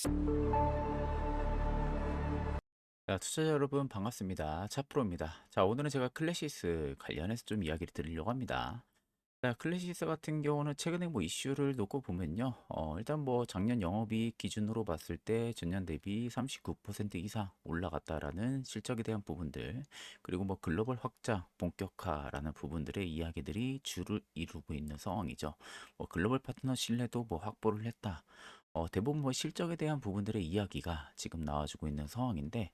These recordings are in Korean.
자, 투자자 여러분 반갑습니다. 차프로입니다. 자, 오늘은 제가 클래시스 관련해서 좀 이야기를 드리려고 합니다. 자, 클래시스 같은 경우는 최근에 뭐 이슈를 놓고 보면요. 일단 뭐 작년 영업이익 기준으로 봤을 때 전년 대비 39% 이상 올라갔다라는 실적에 대한 부분들, 그리고 뭐 글로벌 확장, 본격화라는 부분들의 이야기들이 주를 이루고 있는 상황이죠. 뭐 글로벌 파트너 신뢰도 뭐 확보를 했다. 대부분 뭐 실적에 대한 부분들의 이야기가 지금 나와주고 있는 상황인데,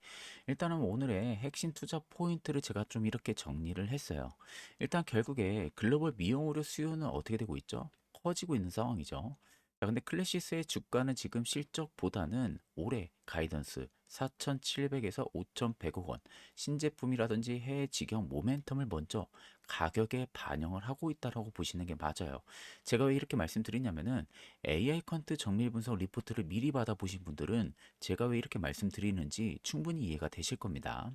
일단은 오늘의 핵심 투자 포인트를 제가 좀 이렇게 정리를 했어요. 일단 결국에 글로벌 미용 의료 수요는 어떻게 되고 있죠? 커지고 있는 상황이죠. 자, 근데 클래시스의 주가는 지금 실적보다는 올해 가이던스 4,700에서 5,100억 원, 신제품이라든지 해외 직영 모멘텀을 먼저 가격에 반영을 하고 있다라고 보시는 게 맞아요. 제가 왜 이렇게 말씀드리냐면은 AI 퀀트 정밀 분석 리포트를 미리 받아보신 분들은 제가 왜 이렇게 말씀드리는지 충분히 이해가 되실 겁니다.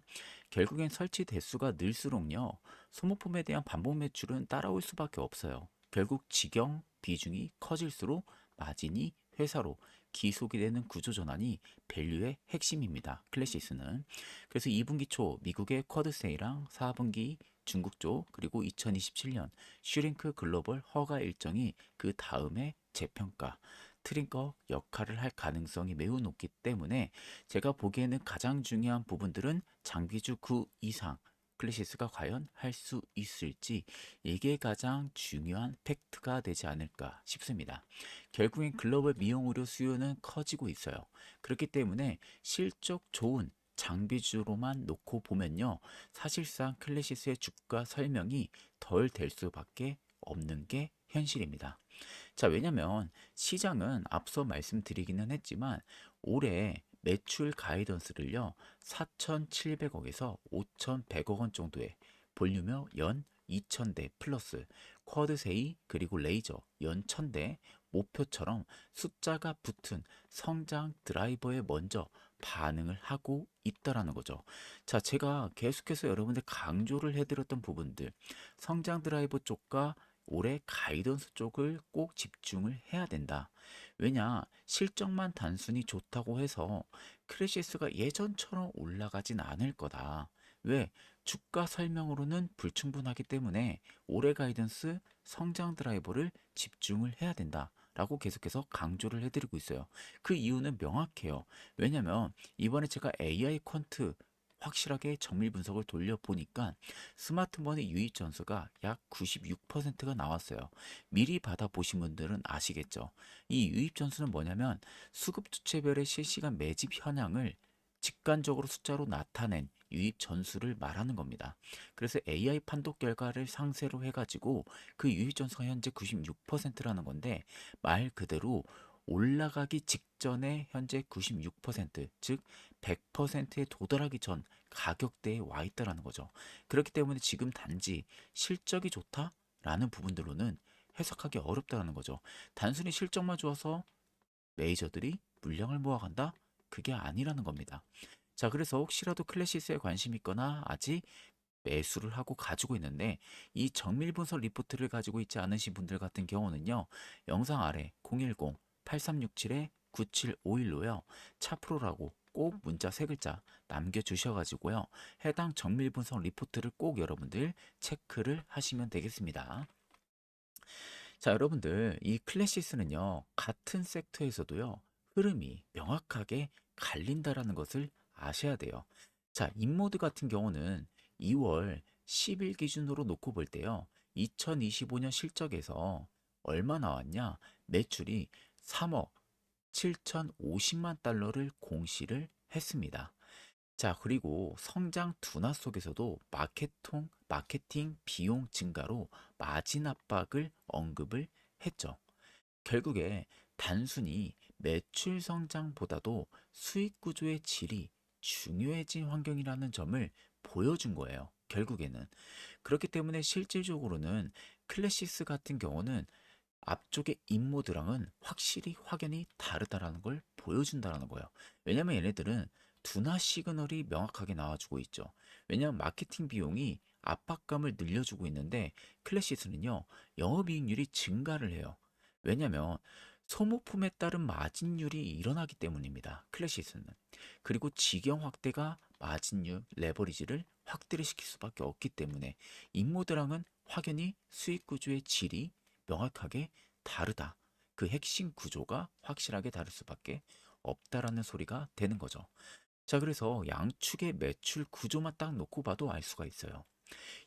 결국엔 설치 대수가 늘수록요, 소모품에 대한 반복 매출은 따라올 수밖에 없어요. 결국 직영 비중이 커질수록 마진이 회사로 기속이 되는 구조 전환이 밸류의 핵심입니다. 클래시스는. 그래서 2분기 초 미국의 쿼드 세이랑 4분기 중국 쪽 그리고 2027년 슈링크 글로벌 허가 일정이 그 다음에 재평가 트링거 역할을 할 가능성이 매우 높기 때문에 제가 보기에는 가장 중요한 부분들은 장기주 그 이상 클래시스가 과연 할 수 있을지, 이게 가장 중요한 팩트가 되지 않을까 싶습니다. 결국엔 글로벌 미용 의료 수요는 커지고 있어요. 그렇기 때문에 실적 좋은 장비주로만 놓고 보면요, 사실상 클래시스의 주가 설명이 덜 될 수밖에 없는 게 현실입니다. 자, 왜냐면 시장은 앞서 말씀드리기는 했지만 올해 매출 가이던스를요, 4,700억에서 5,100억 원 정도의 볼륨여 연 2,000대 플러스 쿼드세이 그리고 레이저 연 1,000대 목표처럼 숫자가 붙은 성장 드라이버에 먼저 반응을 하고 있다라는 거죠. 자, 제가 계속해서 여러분들 강조를 해드렸던 부분들, 성장 드라이버 쪽과 올해 가이던스 쪽을 꼭 집중을 해야 된다. 왜냐, 실적만 단순히 좋다고 해서 크레시스가 예전처럼 올라가진 않을 거다. 왜? 주가 설명으로는 불충분하기 때문에 올해 가이던스 성장 드라이버를 집중을 해야 된다. 라고 계속해서 강조를 해드리고 있어요. 그 이유는 명확해요. 왜냐면 이번에 제가 AI 퀀트 확실하게 정밀 분석을 돌려보니까 스마트머니 유입 전수가 약 96%가 나왔어요. 미리 받아보신 분들은 아시겠죠? 이 유입 전수는 뭐냐면 수급 주체별의 실시간 매집 현황을 직관적으로 숫자로 나타낸 유입 전수를 말하는 겁니다. 그래서 AI 판독 결과를 상세로 해가지고 그 유입 전수가 현재 96%라는 건데, 말 그대로 올라가기 직전에 현재 96%, 즉 100%에 도달하기 전 가격대에 와 있다라는 거죠. 그렇기 때문에 지금 단지 실적이 좋다라는 부분들로는 해석하기 어렵다는 거죠. 단순히 실적만 좋아서 메이저들이 물량을 모아간다? 그게 아니라는 겁니다. 자, 그래서 혹시라도 클래시스에 관심 있거나 아직 매수를 하고 가지고 있는데 이 정밀 분석 리포트를 가지고 있지 않으신 분들 같은 경우는요, 영상 아래 010-8367-9751로요 차프로라고 꼭 문자 세 글자 남겨주셔가지고요, 해당 정밀 분석 리포트를 꼭 여러분들 체크를 하시면 되겠습니다. 자, 여러분들 이 클래시스는요, 같은 섹터에서도요 흐름이 명확하게 갈린다라는 것을 아셔야 돼요. 자, 인모드 같은 경우는 2월 10일 기준으로 놓고 볼 때요, 2025년 실적에서 얼마 나왔냐? 매출이 3억 7,050만 달러를 공시를 했습니다. 자, 그리고 성장 둔화 속에서도 마케팅 비용 증가로 마진 압박을 언급을 했죠. 결국에 단순히 매출 성장보다도 수익 구조의 질이 중요해진 환경이라는 점을 보여준 거예요. 결국에는. 그렇기 때문에 실질적으로는 클래시스 같은 경우는 앞쪽의 인모드랑은 확실히 확연히 다르다라는 걸 보여준다라는 거예요. 왜냐면 얘네들은 둔화 시그널이 명확하게 나와주고 있죠. 왜냐면 마케팅 비용이 압박감을 늘려주고 있는데 클래시스는요, 영업이익률이 증가를 해요. 왜냐면 소모품에 따른 마진율이 일어나기 때문입니다. 클래시스는. 그리고 직영 확대가 마진율, 레버리지를 확대를 시킬 수밖에 없기 때문에 인모드랑은 확연히 수익 구조의 질이 명확하게 다르다. 그 핵심 구조가 확실하게 다를 수밖에 없다라는 소리가 되는 거죠. 자, 그래서 양축의 매출 구조만 딱 놓고 봐도 알 수가 있어요.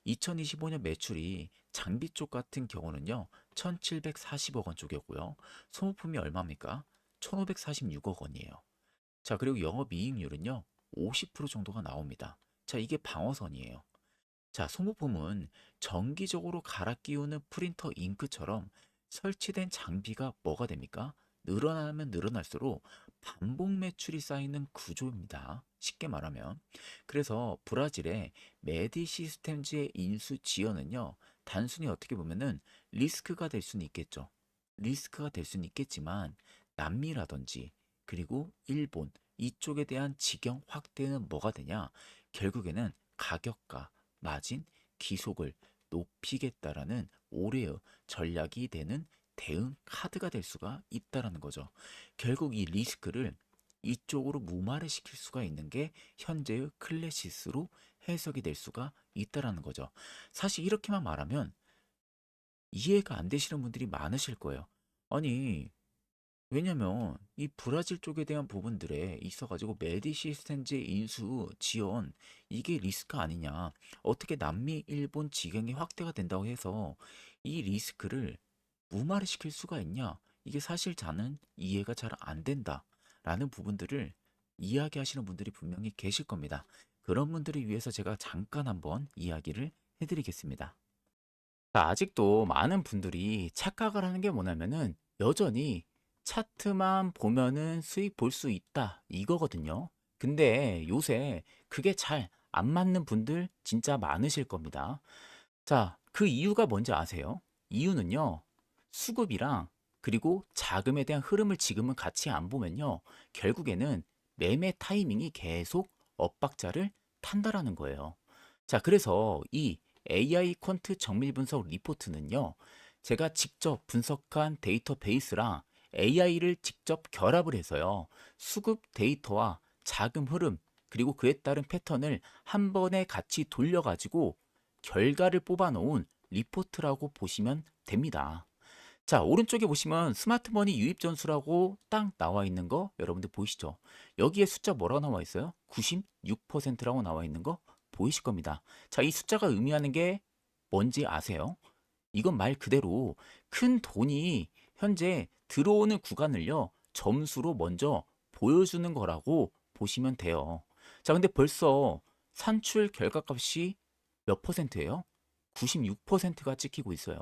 2025년 매출이 장비 쪽 같은 경우는요, 1740억 원 쪽이었고요. 소모품이 얼마입니까? 1546억 원이에요. 자, 그리고 영업이익률은요, 50% 정도가 나옵니다. 자, 이게 방어선이에요. 자, 소모품은 정기적으로 갈아 끼우는 프린터 잉크처럼 설치된 장비가 뭐가 됩니까? 늘어나면 늘어날수록 반복 매출이 쌓이는 구조입니다. 쉽게 말하면. 그래서 브라질의 메디 시스템즈의 인수 지연은요, 단순히 어떻게 보면은 리스크가 될 수는 있겠죠. 리스크가 될 수는 있겠지만, 남미라든지, 그리고 일본, 이쪽에 대한 직영 확대는 뭐가 되냐? 결국에는 가격과 마진, 기속을 높이겠다라는 올해의 전략이 되는 대응 카드가 될 수가 있다라는 거죠. 결국 이 리스크를 이쪽으로 무마를 시킬 수가 있는 게 현재의 클래시스로 해석이 될 수가 있다라는 거죠. 사실 이렇게만 말하면 이해가 안 되시는 분들이 많으실 거예요. 아니, 왜냐면 이 브라질 쪽에 대한 부분들에 있어가지고 메디시스텐즈 인수 지원 이게 리스크 아니냐. 어떻게 남미, 일본 지경이 확대가 된다고 해서 이 리스크를 무마를 시킬 수가 있냐. 이게 사실 저는 이해가 잘 안 된다라는 부분들을 이야기하시는 분들이 분명히 계실 겁니다. 그런 분들을 위해서 제가 잠깐 한번 이야기를 해드리겠습니다. 자, 아직도 많은 분들이 착각을 하는 게 뭐냐면은 여전히 차트만 보면은 수익 볼 수 있다 이거거든요. 근데 요새 그게 잘 안 맞는 분들 진짜 많으실 겁니다. 자, 그 이유가 뭔지 아세요? 이유는요, 수급이랑 그리고 자금에 대한 흐름을 지금은 같이 안 보면요, 결국에는 매매 타이밍이 계속 엇박자를 탄다라는 거예요. 자, 그래서 이 AI 퀀트 정밀 분석 리포트는요, 제가 직접 분석한 데이터베이스랑 AI를 직접 결합을 해서요, 수급 데이터와 자금 흐름, 그리고 그에 따른 패턴을 한 번에 같이 돌려가지고 결과를 뽑아놓은 리포트라고 보시면 됩니다. 자, 오른쪽에 보시면 스마트머니 유입 전수라고 딱 나와 있는 거 여러분들 보이시죠? 여기에 숫자 뭐라고 나와 있어요? 96%라고 나와 있는 거 보이실 겁니다. 자, 이 숫자가 의미하는 게 뭔지 아세요? 이건 말 그대로 큰 돈이 현재 들어오는 구간을요, 점수로 먼저 보여주는 거라고 보시면 돼요. 자, 근데 벌써 산출 결과값이 몇 퍼센트예요? 96%가 찍히고 있어요.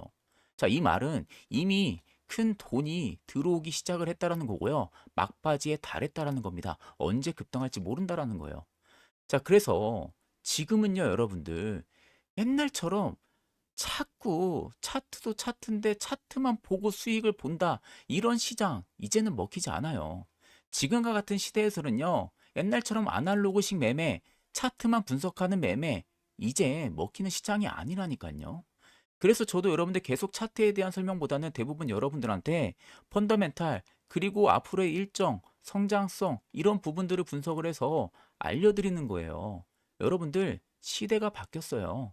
자, 이 말은 이미 큰 돈이 들어오기 시작을 했다라는 거고요. 막바지에 달했다라는 겁니다. 언제 급등할지 모른다라는 거예요. 자, 그래서 지금은요, 여러분들 옛날처럼 자꾸 차트도 차트인데 차트만 보고 수익을 본다. 이런 시장 이제는 먹히지 않아요. 지금과 같은 시대에서는요. 옛날처럼 아날로그식 매매, 차트만 분석하는 매매 이제 먹히는 시장이 아니라니까요. 그래서 저도 여러분들 계속 차트에 대한 설명보다는 대부분 여러분들한테 펀더멘탈 그리고 앞으로의 일정, 성장성 이런 부분들을 분석을 해서 알려드리는 거예요. 여러분들 시대가 바뀌었어요.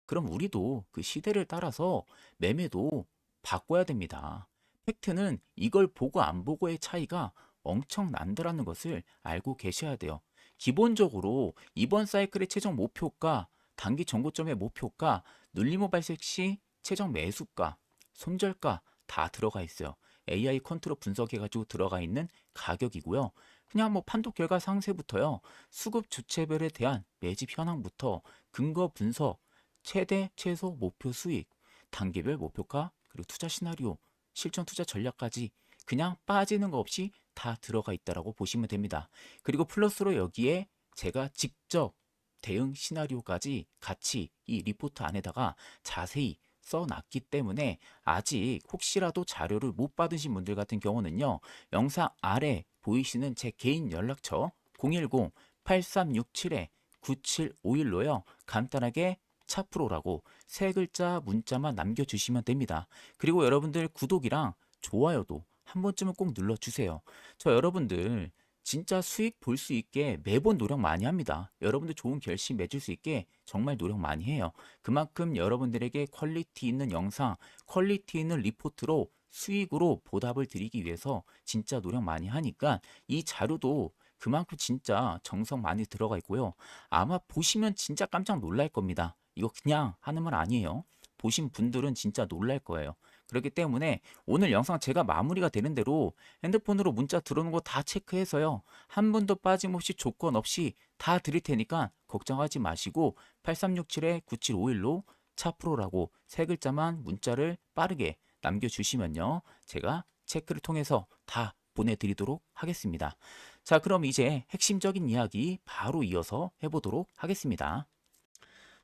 그럼 우리도 그 시대를 따라서 매매도 바꿔야 됩니다. 팩트는 이걸 보고 안 보고의 차이가 엄청 난다라는 것을 알고 계셔야 돼요. 기본적으로 이번 사이클의 최종 목표가, 단기 전고점의 목표가, 눌림목 발색 시 최종 매수가, 손절가 다 들어가 있어요. AI 컨트롤 분석해가지고 들어가 있는 가격이고요. 그냥 뭐 판독 결과 상세부터요. 수급 주체별에 대한 매집 현황부터 근거 분석, 최대 최소 목표 수익, 단기별 목표가, 그리고 투자 시나리오, 실전 투자 전략까지 그냥 빠지는 거 없이 다 들어가 있다라고 보시면 됩니다. 그리고 플러스로 여기에 제가 직접 대응 시나리오까지 같이 이 리포트 안에다가 자세히 써놨기 때문에 아직 혹시라도 자료를 못 받으신 분들 같은 경우는요, 영상 아래 보이시는 제 개인 연락처 010-8367-9751로요 간단하게 차프로라고 세 글자 문자만 남겨주시면 됩니다. 그리고 여러분들 구독이랑 좋아요도 한 번쯤은 꼭 눌러주세요. 저 여러분들 진짜 수익 볼 수 있게 매번 노력 많이 합니다. 여러분들 좋은 결심 맺을 수 있게 정말 노력 많이 해요. 그만큼 여러분들에게 퀄리티 있는 영상, 퀄리티 있는 리포트로 수익으로 보답을 드리기 위해서 진짜 노력 많이 하니까 이 자료도 그만큼 진짜 정성 많이 들어가 있고요. 아마 보시면 진짜 깜짝 놀랄 겁니다. 이거 그냥 하는 말 아니에요. 보신 분들은 진짜 놀랄 거예요. 그렇기 때문에 오늘 영상 제가 마무리가 되는 대로 핸드폰으로 문자 들어오는 거 다 체크해서요. 한 분도 빠짐없이 조건 없이 다 드릴 테니까 걱정하지 마시고 8367-9751로 차프로라고 세 글자만 문자를 빠르게 남겨주시면요. 제가 체크를 통해서 다 보내드리도록 하겠습니다. 자, 그럼 이제 핵심적인 이야기 바로 이어서 해보도록 하겠습니다.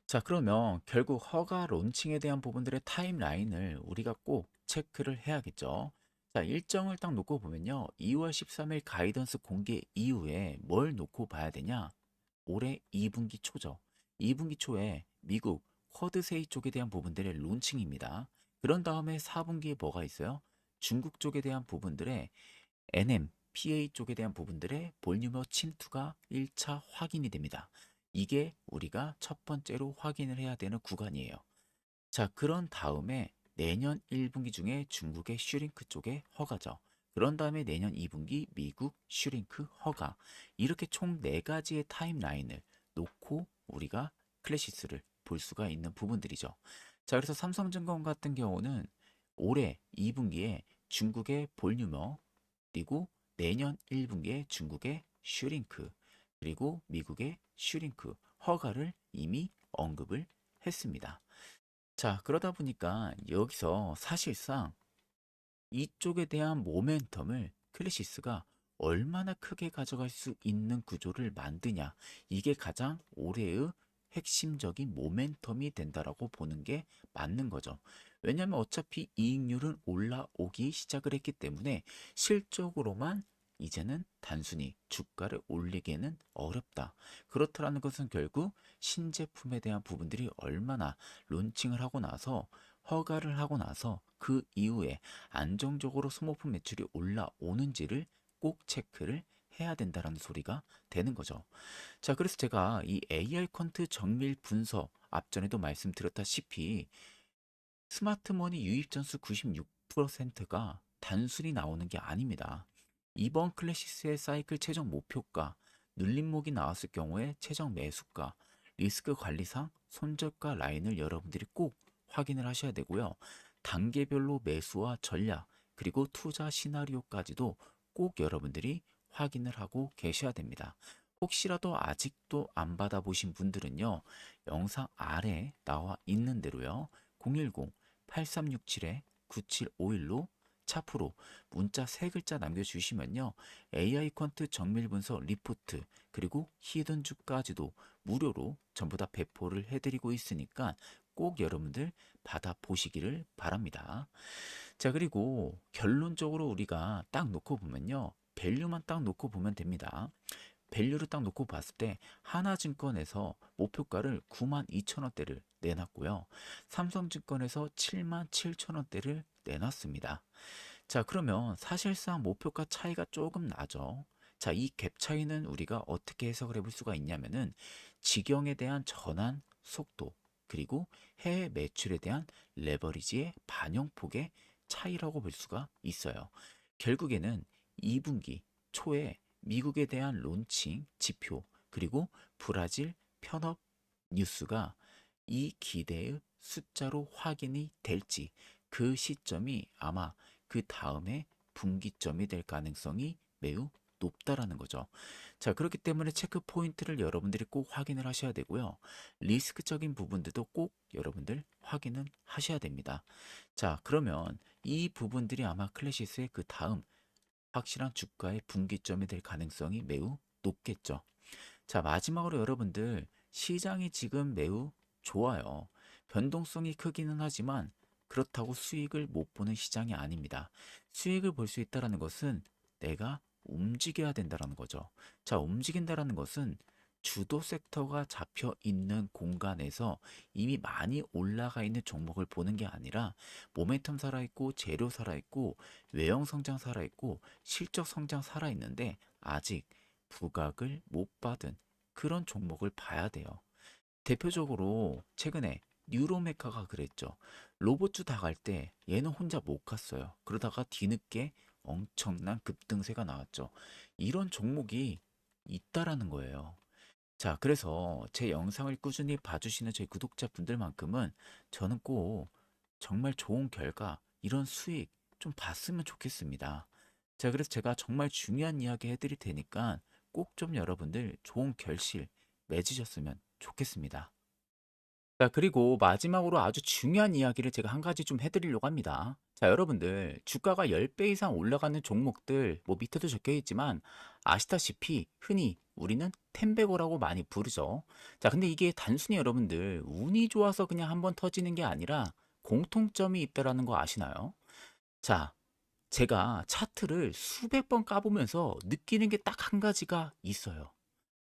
자, 그러면 결국 허가 론칭에 대한 부분들의 타임라인을 우리가 꼭 체크를 해야겠죠. 자, 일정을 딱 놓고 보면요. 2월 13일 가이던스 공개 이후에 뭘 놓고 봐야 되냐? 올해 2분기 초죠. 2분기 초에 미국 쿼드세이 쪽에 대한 부분들의 론칭입니다. 그런 다음에 4분기에 뭐가 있어요? 중국 쪽에 대한 부분들의 NM, PA 쪽에 대한 부분들의 볼유머 침투가 1차 확인이 됩니다. 이게 우리가 첫 번째로 확인을 해야 되는 구간이에요. 자, 그런 다음에 내년 1분기 중에 중국의 슈링크 쪽에 허가죠. 그런 다음에 내년 2분기 미국 슈링크 허가. 이렇게 총 4가지의 타임라인을 놓고 우리가 클래시스를 볼 수가 있는 부분들이죠. 자, 그래서 삼성증권 같은 경우는 올해 2분기에 중국의 볼유머, 그리고 내년 1분기에 중국의 슈링크, 그리고 미국의 슈링크 허가를 이미 언급을 했습니다. 자, 그러다 보니까 여기서 사실상 이쪽에 대한 모멘텀을 클래시스가 얼마나 크게 가져갈 수 있는 구조를 만드냐. 이게 가장 올해의 핵심적인 모멘텀이 된다라고 보는 게 맞는 거죠. 왜냐하면 어차피 이익률은 올라오기 시작을 했기 때문에 실적으로만 이제는 단순히 주가를 올리기에는 어렵다. 그렇다라는 것은 결국 신제품에 대한 부분들이 얼마나 론칭을 하고 나서 허가를 하고 나서 그 이후에 안정적으로 소모품 매출이 올라오는지를 꼭 체크를 해야 된다라는 소리가 되는 거죠. 자, 그래서 제가 이 AI 퀀트 정밀 분석 앞전에도 말씀드렸다시피 스마트머니 유입 전수 96%가 단순히 나오는 게 아닙니다. 이번 클래시스의 사이클 최종 목표가 눌림목이 나왔을 경우에 최종 매수가, 리스크 관리상 손절가 라인을 여러분들이 꼭 확인을 하셔야 되고요. 단계별로 매수와 전략, 그리고 투자 시나리오까지도 꼭 여러분들이 확인을 하고 계셔야 됩니다. 혹시라도 아직도 안 받아보신 분들은요, 영상 아래 나와 있는 대로요, 010-8367-9751로 차프로 문자 3글자 남겨주시면요, AI 퀀트 정밀 분석 리포트, 그리고 히든주까지도 무료로 전부 다 배포를 해드리고 있으니까 꼭 여러분들 받아보시기를 바랍니다. 자, 그리고 결론적으로 우리가 딱 놓고 보면요, 밸류만 딱 놓고 보면 됩니다. 밸류를 딱 놓고 봤을 때 하나증권에서 목표가를 92,000원대를 내놨고요. 삼성증권에서 77,000원대를 내놨습니다. 자, 그러면 사실상 목표가 차이가 조금 나죠. 자, 이 갭 차이는 우리가 어떻게 해석을 해볼 수가 있냐면은 지경에 대한 전환 속도, 그리고 해외 매출에 대한 레버리지의 반영폭의 차이라고 볼 수가 있어요. 결국에는 2분기 초에 미국에 대한 론칭 지표, 그리고 브라질 편업 뉴스가 이 기대의 숫자로 확인이 될지, 그 시점이 아마 그 다음에 분기점이 될 가능성이 매우 높다라는 거죠. 자, 그렇기 때문에 체크 포인트를 여러분들이 꼭 확인을 하셔야 되고요. 리스크적인 부분들도 꼭 여러분들 확인은 하셔야 됩니다. 자, 그러면 이 부분들이 아마 클래시스의 그 다음 확실한 주가의 분기점이 될 가능성이 매우 높겠죠. 자, 마지막으로 여러분들 시장이 지금 매우 좋아요. 변동성이 크기는 하지만 그렇다고 수익을 못 보는 시장이 아닙니다. 수익을 볼 수 있다는 것은 내가 움직여야 된다는 거죠. 자, 움직인다는 것은 주도 섹터가 잡혀 있는 공간에서 이미 많이 올라가 있는 종목을 보는 게 아니라 모멘텀 살아있고 재료 살아있고 외형 성장 살아있고 실적 성장 살아있는데 아직 부각을 못 받은 그런 종목을 봐야 돼요. 대표적으로 최근에 뉴로메카가 그랬죠. 로봇주 다 갈 때 얘는 혼자 못 갔어요. 그러다가 뒤늦게 엄청난 급등세가 나왔죠. 이런 종목이 있다라는 거예요. 자, 그래서 제 영상을 꾸준히 봐주시는 제 구독자분들만큼은 저는 꼭 정말 좋은 결과, 이런 수익 좀 봤으면 좋겠습니다. 자, 그래서 제가 정말 중요한 이야기 해드릴 테니까 꼭 좀 여러분들 좋은 결실 맺으셨으면 좋겠습니다. 자, 그리고 마지막으로 아주 중요한 이야기를 제가 한 가지 좀 해드리려고 합니다. 자, 여러분들, 주가가 10배 이상 올라가는 종목들, 뭐 밑에도 적혀 있지만, 아시다시피 흔히 우리는 템베거라고 많이 부르죠. 자, 근데 이게 단순히 여러분들, 운이 좋아서 그냥 한번 터지는 게 아니라 공통점이 있다라는 거 아시나요? 자, 제가 차트를 수백 번 까보면서 느끼는 게 딱 한 가지가 있어요.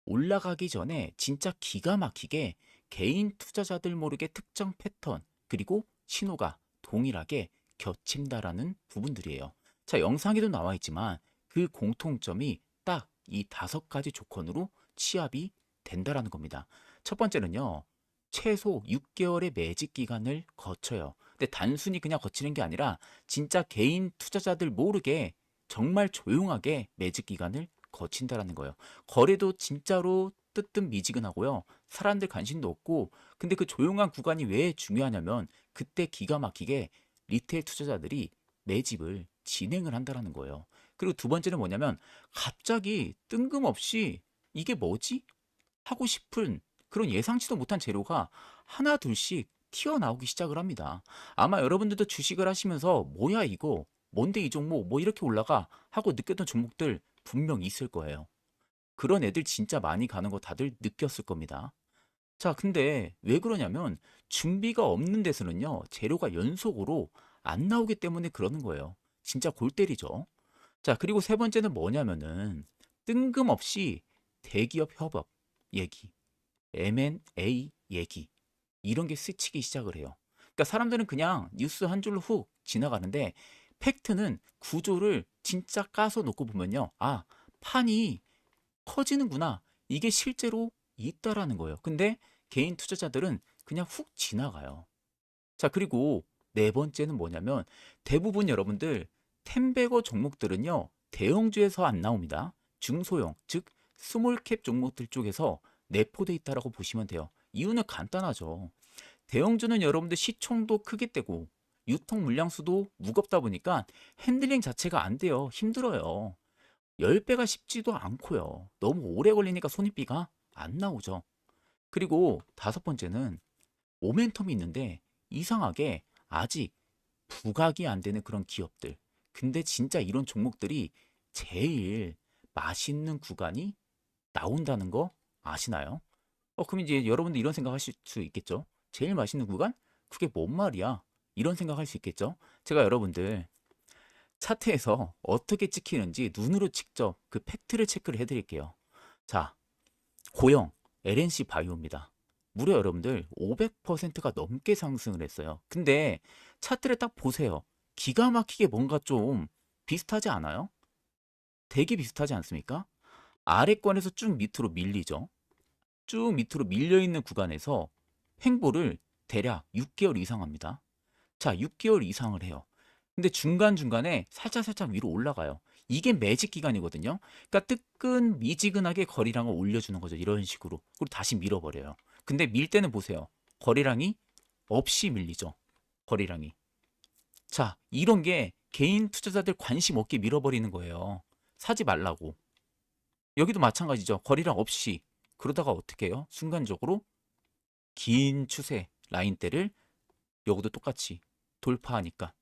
올라가기 전에 진짜 기가 막히게 개인 투자자들 모르게 특정 패턴 그리고 신호가 동일하게 겹친다라는 부분들이에요. 자, 영상에도 나와 있지만 그 공통점이 딱 이 5가지 조건으로 취합이 된다라는 겁니다. 첫 번째는요. 최소 6개월의 매직 기간을 거쳐요. 근데 단순히 그냥 거치는 게 아니라 진짜 개인 투자자들 모르게 정말 조용하게 매직 기간을 거친다라는 거예요. 거래도 진짜로 뜨뜻미지근하고요. 사람들 관심도 없고, 근데 그 조용한 구간이 왜 중요하냐면 그때 기가 막히게 리테일 투자자들이 매집을 진행을 한다라는 거예요. 그리고 두 번째는 뭐냐면 갑자기 뜬금없이 이게 뭐지? 하고 싶은 그런 예상치도 못한 재료가 하나 둘씩 튀어나오기 시작을 합니다. 아마 여러분들도 주식을 하시면서 뭐야 이거? 뭔데 이 종목? 뭐 이렇게 올라가? 하고 느꼈던 종목들 분명 있을 거예요. 그런 애들 진짜 많이 가는 거 다들 느꼈을 겁니다. 자, 근데 왜 그러냐면 준비가 없는 데서는요, 재료가 연속으로 안 나오기 때문에 그러는 거예요. 진짜 골 때리죠. 자, 그리고 세 번째는 뭐냐면은 뜬금없이 대기업 협업 얘기, M&A 얘기, 이런 게 스치기 시작을 해요. 그러니까 사람들은 그냥 뉴스 한 줄로 훅 지나가는데 팩트는 구조를 진짜 까서 놓고 보면요. 아, 판이 커지는구나. 이게 실제로 있다라는 거예요. 근데 개인 투자자들은 그냥 훅 지나가요. 자, 그리고 네 번째는 뭐냐면 대부분 여러분들 템베거 종목들은요. 대형주에서 안 나옵니다. 중소형, 즉 스몰캡 종목들 쪽에서 내포돼 있다라고 보시면 돼요. 이유는 간단하죠. 대형주는 여러분들 시총도 크게 떼고 유통 물량 수도 무겁다 보니까 핸들링 자체가 안 돼요. 힘들어요. 10배가 쉽지도 않고요. 너무 오래 걸리니까 손익비가 안 나오죠. 그리고 다섯 번째는 모멘텀이 있는데 이상하게 아직 부각이 안 되는 그런 기업들. 근데 진짜 이런 종목들이 제일 맛있는 구간이 나온다는 거 아시나요? 그럼 이제 여러분들 이런 생각하실 수 있겠죠? 제일 맛있는 구간? 그게 뭔 말이야? 이런 생각할 수 있겠죠? 제가 여러분들 차트에서 어떻게 찍히는지 눈으로 직접 그 팩트를 체크를 해드릴게요. 자, 고영 LNC 바이오입니다. 무려 여러분들 500%가 넘게 상승을 했어요. 근데 차트를 딱 보세요. 기가 막히게 뭔가 좀 비슷하지 않아요? 되게 비슷하지 않습니까? 아래권에서 쭉 밑으로 밀리죠. 쭉 밑으로 밀려있는 구간에서 횡보를 대략 6개월 이상 합니다. 자, 6개월 이상을 해요. 근데 중간중간에 살짝살짝 위로 올라가요. 이게 매직 기간이거든요. 그러니까 뜨끈미지근하게 거리량을 올려주는 거죠. 이런 식으로. 그리고 다시 밀어버려요. 근데 밀 때는 보세요. 거리량이 없이 밀리죠. 거리량이. 자, 이런 게 개인 투자자들 관심 없게 밀어버리는 거예요. 사지 말라고. 여기도 마찬가지죠. 거리량 없이. 그러다가 어떻게 해요? 순간적으로 긴 추세 라인대를 여기도 똑같이 돌파하니까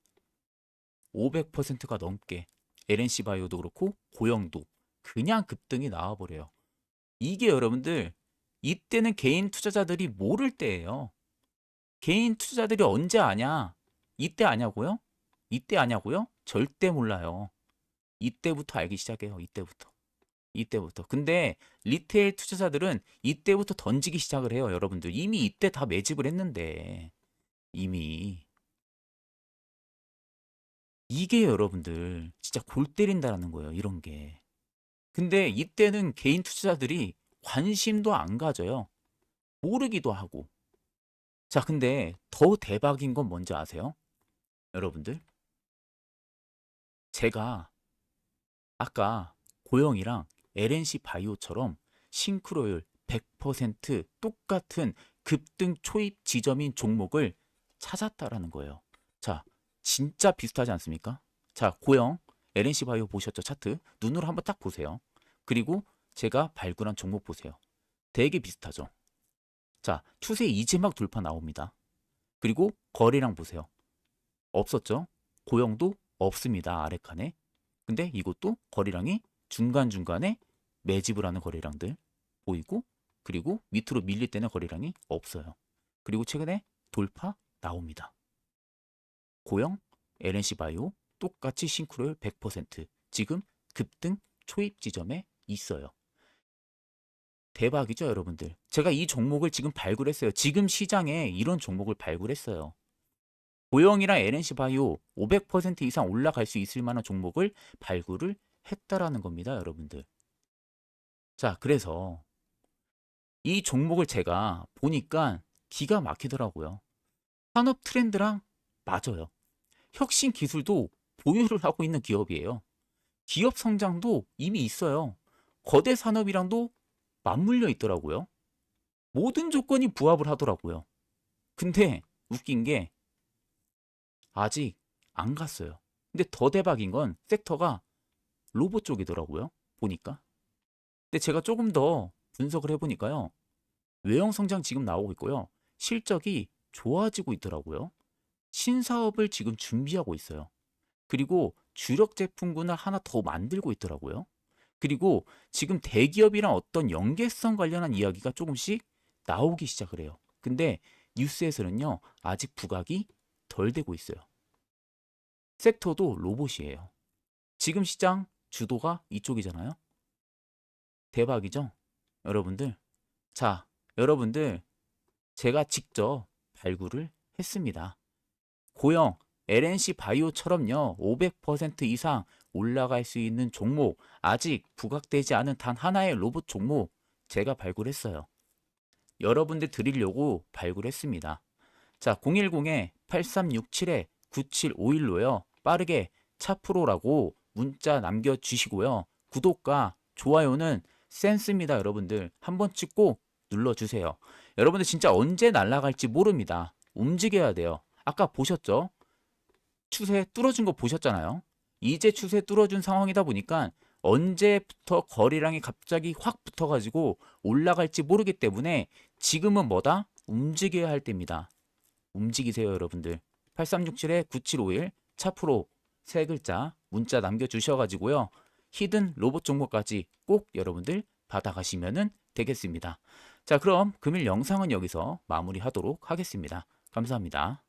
500%가 넘게 LNC 바이오도 그렇고 고영도 그냥 급등이 나와버려요. 이게 여러분들 이때는 개인 투자자들이 모를 때예요. 개인 투자자들이 언제 아냐? 이때 아냐고요? 이때 아냐고요? 절대 몰라요. 이때부터 알기 시작해요. 이때부터. 이때부터. 근데 리테일 투자자들은 이때부터 던지기 시작을 해요, 여러분들. 이미 이때 다 매집을 했는데. 이미. 이게 여러분들 진짜 골 때린다라는 거예요, 이런 게. 근데 이때는 개인 투자자들이 관심도 안 가져요. 모르기도 하고. 자, 근데 더 대박인 건 뭔지 아세요? 여러분들? 제가 아까 고영이랑 LNC 바이오처럼 싱크로율 100% 똑같은 급등 초입 지점인 종목을 찾았다라는 거예요. 자, 진짜 비슷하지 않습니까? 자, 고영, LNC 바이오 보셨죠? 차트. 눈으로 한번 딱 보세요. 그리고 제가 발굴한 종목 보세요. 되게 비슷하죠? 자, 추세 이지막 돌파 나옵니다. 그리고 거래량 보세요. 없었죠? 고영도 없습니다. 아래 칸에. 근데 이것도 거래량이 중간중간에 매집을 하는 거래량들 보이고, 그리고 밑으로 밀릴 때는 거래량이 없어요. 그리고 최근에 돌파 나옵니다. 고영, LNC 바이오 똑같이 싱크로율 100% 지금 급등 초입 지점에 있어요. 대박이죠, 여러분들. 제가 이 종목을 지금 발굴했어요. 지금 시장에 이런 종목을 발굴했어요. 고영이랑 LNC 바이오 500% 이상 올라갈 수 있을 만한 종목을 발굴을 했다라는 겁니다, 여러분들. 자, 그래서 이 종목을 제가 보니까 기가 막히더라고요. 산업 트렌드랑 맞아요. 혁신 기술도 보유를 하고 있는 기업이에요. 기업 성장도 이미 있어요. 거대 산업이랑도 맞물려 있더라고요. 모든 조건이 부합을 하더라고요. 근데 웃긴 게 아직 안 갔어요. 근데 더 대박인 건 섹터가 로봇 쪽이더라고요. 보니까. 근데 제가 조금 더 분석을 해보니까요. 외형 성장 지금 나오고 있고요. 실적이 좋아지고 있더라고요. 신사업을 지금 준비하고 있어요. 그리고 주력 제품군을 하나 더 만들고 있더라고요. 그리고 지금 대기업이랑 어떤 연계성 관련한 이야기가 조금씩 나오기 시작을 해요. 근데 뉴스에서는요, 아직 부각이 덜 되고 있어요. 섹터도 로봇이에요. 지금 시장 주도가 이쪽이잖아요. 대박이죠? 여러분들. 자, 여러분들, 제가 직접 발굴을 했습니다. 고영, LNC 바이오처럼요, 500% 이상 올라갈 수 있는 종목, 아직 부각되지 않은 단 하나의 로봇 종목, 제가 발굴했어요. 여러분들 드리려고 발굴했습니다. 자, 010-8367-9751로요. 빠르게 차프로라고 문자 남겨주시고요. 구독과 좋아요는 센스입니다, 여러분들. 한번 찍고 눌러주세요. 여러분들 진짜 언제 날아갈지 모릅니다. 움직여야 돼요. 아까 보셨죠? 추세 뚫어준 거 보셨잖아요. 이제 추세 뚫어준 상황이다 보니까 언제부터 거래량이 갑자기 확 붙어가지고 올라갈지 모르기 때문에 지금은 뭐다? 움직여야 할 때입니다. 움직이세요, 여러분들. 8367-9751 차프로 세 글자 문자 남겨주셔가지고요. 히든 로봇 종목까지 꼭 여러분들 받아가시면 되겠습니다. 자, 그럼 금일 영상은 여기서 마무리하도록 하겠습니다. 감사합니다.